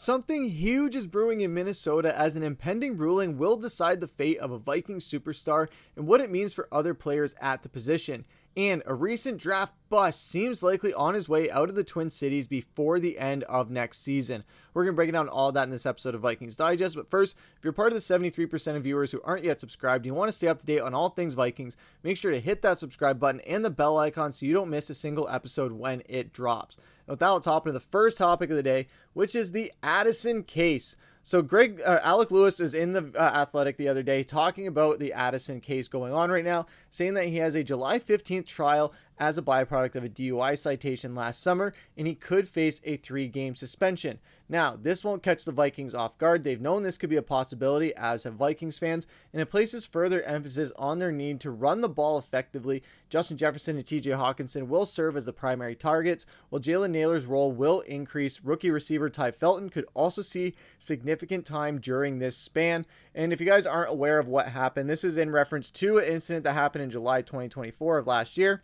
Something huge is brewing in Minnesota as an impending ruling will decide the fate of a Vikings superstar and what it means for other players at the position. And a recent draft bust seems likely on his way out of the Twin Cities before the end of next season. We're going to break down all that in this episode of Vikings Digest. But first, if you're part of the 73% of viewers who aren't yet subscribed and you want to stay up to date on all things Vikings, make sure to hit that subscribe button and the bell icon so you don't miss a single episode when it drops. And with that, let's hop into the first topic of the day, which is the Addison Case. So Alec Lewis is in the Athletic the other day talking about the Addison case going on right now, saying that he has a July 15th trial as a byproduct of a DUI citation last summer, and he could face a 3-game suspension. Now, this won't catch the Vikings off guard. They've known this could be a possibility, as have Vikings fans, and it places further emphasis on their need to run the ball effectively. Justin Jefferson and TJ Hawkinson will serve as the primary targets, while Jalen Nailor's role will increase. Rookie receiver Ty Felton could also see significant time during this span. And if you guys aren't aware of what happened, this is in reference to an incident that happened in July 2024 of last year,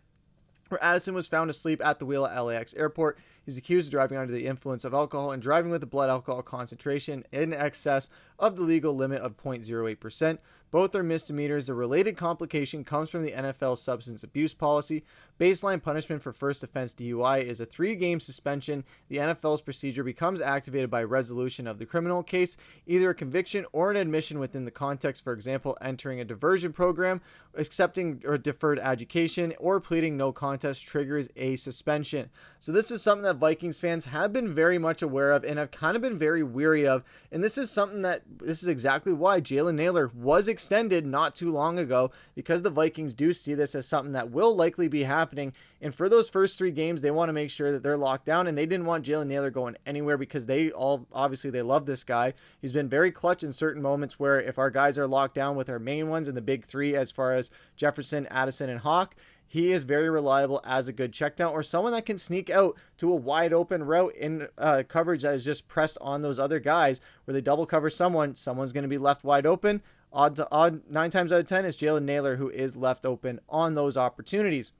where Addison was found asleep at the wheel at LAX airport. He's accused of driving under the influence of alcohol and driving with a blood alcohol concentration in excess of the legal limit of 0.08%. Both are misdemeanors. The related complication comes from the NFL's substance abuse policy. Baseline punishment for first offense DUI is a 3-game suspension. The NFL's procedure becomes activated by resolution of the criminal case, either a conviction or an admission within the context, for example, entering a diversion program, accepting or deferred education, or pleading no contest triggers a suspension. So this is something that Vikings fans have been very much aware of and have kind of been very weary of. And this is exactly why Jalen Nailor was extended not too long ago, because the Vikings do see this as something that will likely be happening. And for those first 3 games, they want to make sure that they're locked down, and they didn't want Jalen Nailor going anywhere because they love this guy. He's been very clutch in certain moments where if our guys are locked down with our main ones in the big 3 as far as Jefferson, Addison, and Hawk, he is very reliable as a good checkdown or someone that can sneak out to a wide open route in coverage that is just pressed on those other guys where they double cover someone's going to be left wide open. Odd 9 times out of 10 is Jalen Nailor who is left open on those opportunities.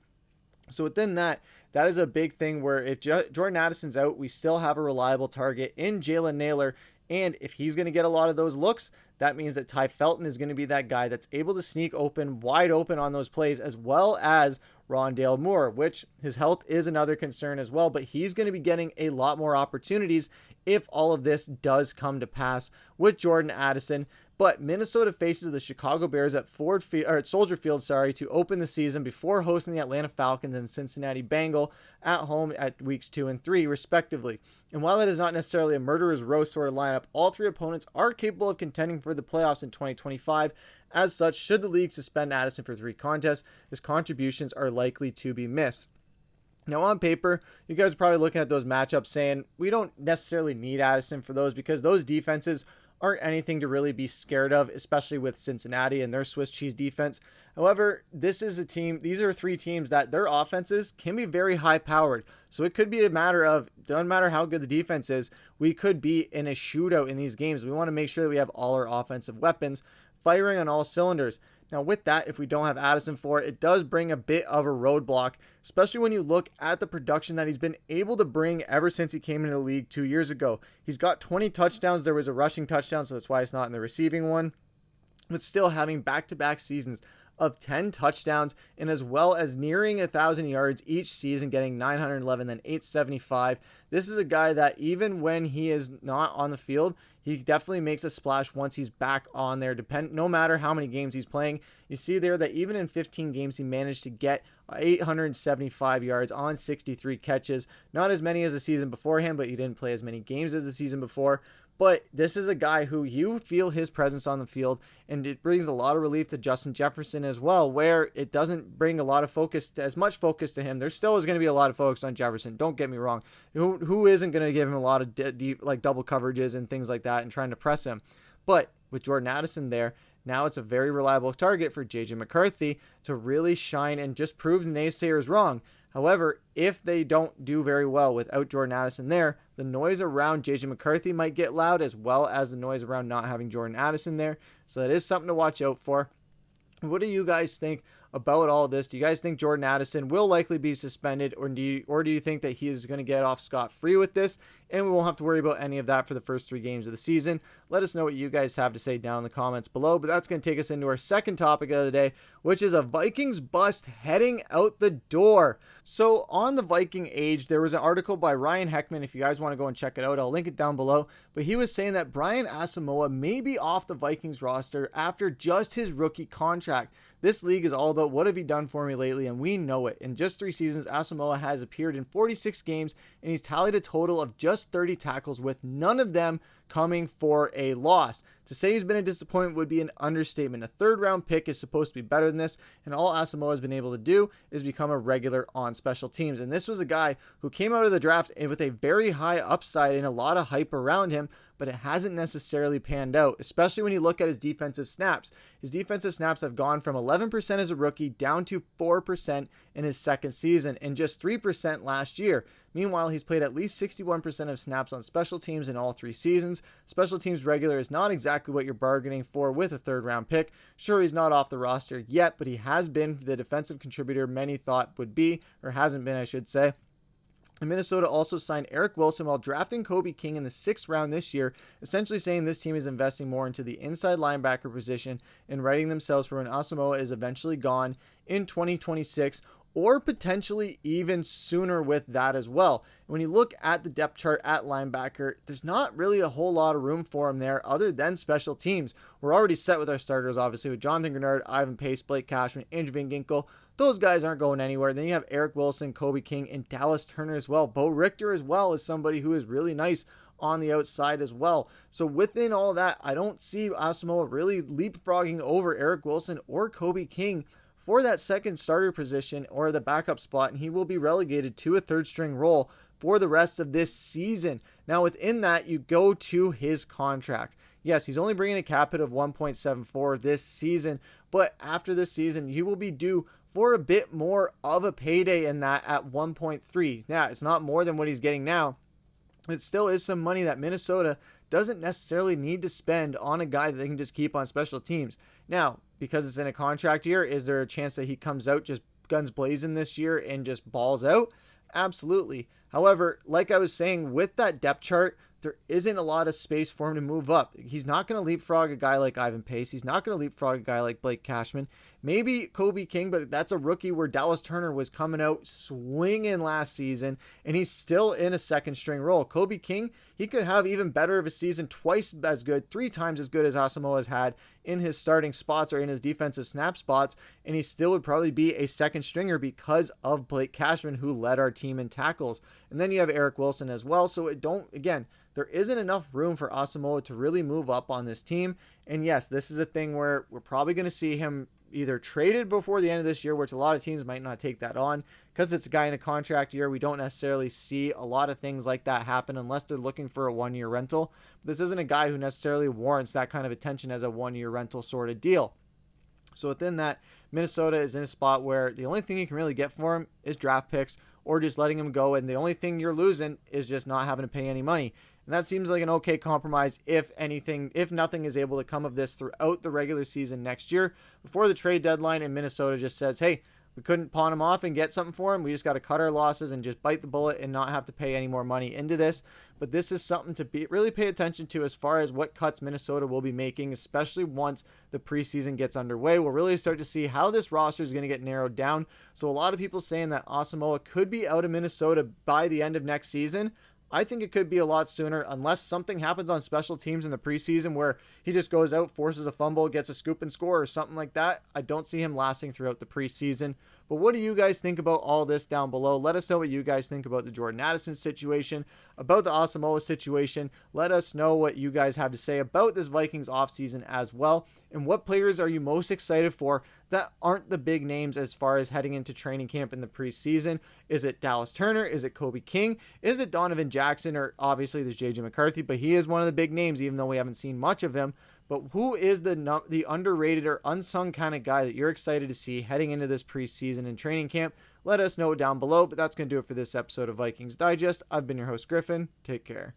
So within that is a big thing where if Jordan Addison's out, we still have a reliable target in Jalen Nailor. And if he's going to get a lot of those looks, that means that Ty Felton is going to be that guy that's able to sneak wide open on those plays, as well as Rondale Moore, which his health is another concern as well. But he's going to be getting a lot more opportunities if all of this does come to pass with Jordan Addison. But Minnesota faces the Chicago Bears at Soldier Field, to open the season before hosting the Atlanta Falcons and Cincinnati Bengals at home at weeks 2 and 3, respectively. And while it is not necessarily a murderer's row sort of lineup, all 3 opponents are capable of contending for the playoffs in 2025. As such, should the league suspend Addison for 3 contests, his contributions are likely to be missed. Now, on paper, you guys are probably looking at those matchups saying we don't necessarily need Addison for those because those defenses aren't anything to really be scared of, especially with Cincinnati and their Swiss cheese defense. However, these are 3 teams that their offenses can be very high powered. So it could be a matter of, doesn't matter how good the defense is, we could be in a shootout in these games. We want to make sure that we have all our offensive weapons firing on all cylinders. Now with that, if we don't have Addison for it, it does bring a bit of a roadblock, especially when you look at the production that he's been able to bring ever since he came into the league 2 years ago. He's got 20 touchdowns. There was a rushing touchdown, so that's why it's not in the receiving one. But still having back-to-back seasons of 10 touchdowns and as well as nearing 1,000 yards each season, getting 911, then 875. This is a guy that even when he is not on the field, he definitely makes a splash once he's back on there, no matter how many games he's playing. You see there that even in 15 games, he managed to get 875 yards on 63 catches. Not as many as the season beforehand, but he didn't play as many games as the season before. But this is a guy who you feel his presence on the field, and it brings a lot of relief to Justin Jefferson as well, where it doesn't bring a lot of as much focus to him. There still is going to be a lot of focus on Jefferson. Don't get me wrong. Who isn't going to give him a lot of deep, like double coverages and things like that and trying to press him? But with Jordan Addison there, now it's a very reliable target for J.J. McCarthy to really shine and just prove the naysayers wrong. However, if they don't do very well without Jordan Addison there, the noise around J.J. McCarthy might get loud, as well as the noise around not having Jordan Addison there. So that is something to watch out for. What do you guys think about all this? Do you guys think Jordan Addison will likely be suspended, or do you think that he is going to get off scot-free with this? and we won't have to worry about any of that for the first 3 games of the season. Let us know what you guys have to say down in the comments below, but that's going to take us into our second topic of the day, which is a Vikings bust heading out the door. So on the Viking Age, there was an article by Ryan Heckman. If you guys want to go and check it out, I'll link it down below. But he was saying that Brian Asamoah may be off the Vikings roster after just his rookie contract. This league is all about what have you done for me lately, and we know it. In just 3 seasons, Asamoah has appeared in 46 games, and he's tallied a total of just 30 tackles, with none of them coming for a loss. To say he's been a disappointment would be an understatement. A 3rd-round pick is supposed to be better than this, and all Asamoah has been able to do is become a regular on special teams. And this was a guy who came out of the draft with a very high upside and a lot of hype around him, but it hasn't necessarily panned out, especially when you look at his defensive snaps. His defensive snaps have gone from 11% as a rookie down to 4% in his second season and just 3% last year. Meanwhile, he's played at least 61% of snaps on special teams in all 3 seasons. Special teams regular is not exactly what you're bargaining for with a 3rd-round pick. Sure, he's not off the roster yet, but he has been the defensive contributor many thought would be, or hasn't been, I should say. And Minnesota also signed Eric Wilson while drafting Kobe King in the 6th round this year, essentially saying this team is investing more into the inside linebacker position and readying themselves for when Asamoah is eventually gone in 2026, or potentially even sooner with that as well. When you look at the depth chart at linebacker, there's not really a whole lot of room for him there other than special teams. We're already set with our starters, obviously, with Jonathan Grenard, Ivan Pace, Blake Cashman, Andrew Van Ginkel. Those guys aren't going anywhere. Then you have Eric Wilson, Kobe King, and Dallas Turner as well. Bo Richter as well is somebody who is really nice on the outside as well. So within all that, I don't see Asamoah really leapfrogging over Eric Wilson or Kobe King for that second starter position or the backup spot, and he will be relegated to a 3rd-string role for the rest of this season. Now within that, you go to his contract. Yes, he's only bringing a cap hit of 1.74 this season, but after this season, he will be due for a bit more of a payday in that at 1.3. Now, it's not more than what he's getting now. It still is some money that Minnesota doesn't necessarily need to spend on a guy that they can just keep on special teams. Now, because it's in a contract year, is there a chance that he comes out just guns blazing this year and just balls out? Absolutely. However, like I was saying, with that depth chart, there isn't a lot of space for him to move up. He's not going to leapfrog a guy like Ivan Pace. He's not going to leapfrog a guy like Blake Cashman. Maybe Kobe King, but that's a rookie where Dallas Turner was coming out swinging last season, and he's still in a 2nd-string role. Kobe King, he could have even better of a season, twice as good, 3 times as good as Asamoah has had in his starting spots or in his defensive snap spots, and he still would probably be a 2nd-stringer because of Blake Cashman, who led our team in tackles. And then you have Eric Wilson as well, so there isn't enough room for Asamoah to really move up on this team. And yes, this is a thing where we're probably going to see him either traded before the end of this year, which a lot of teams might not take that on because it's a guy in a contract year. We don't necessarily see a lot of things like that happen unless they're looking for a 1-year rental. But this isn't a guy who necessarily warrants that kind of attention as a 1-year rental sort of deal. So within that, Minnesota is in a spot where the only thing you can really get for him is draft picks or just letting him go. And the only thing you're losing is just not having to pay any money. And that seems like an okay compromise if nothing is able to come of this throughout the regular season next year before the trade deadline, and Minnesota just says, hey, we couldn't pawn him off and get something for him. We just got to cut our losses and just bite the bullet and not have to pay any more money into this. But this is something to really pay attention to as far as what cuts Minnesota will be making, especially once the preseason gets underway. We'll really start to see how this roster is going to get narrowed down. So a lot of people saying that Asamoah could be out of Minnesota by the end of next season. I think it could be a lot sooner unless something happens on special teams in the preseason where he just goes out, forces a fumble, gets a scoop and score or something like that. I don't see him lasting throughout the preseason. But what do you guys think about all this down below? Let us know what you guys think about the Jordan Addison situation, about the Asamoah situation. Let us know what you guys have to say about this Vikings offseason as well. And what players are you most excited for that aren't the big names as far as heading into training camp in the preseason? Is it Dallas Turner? Is it Kobe King? Is it Donovan Jackson? Or obviously there's JJ McCarthy, but he is one of the big names even though we haven't seen much of him. But who is the underrated or unsung kind of guy that you're excited to see heading into this preseason and training camp? Let us know down below. But that's going to do it for this episode of Vikings Digest. I've been your host, Griffen. Take care.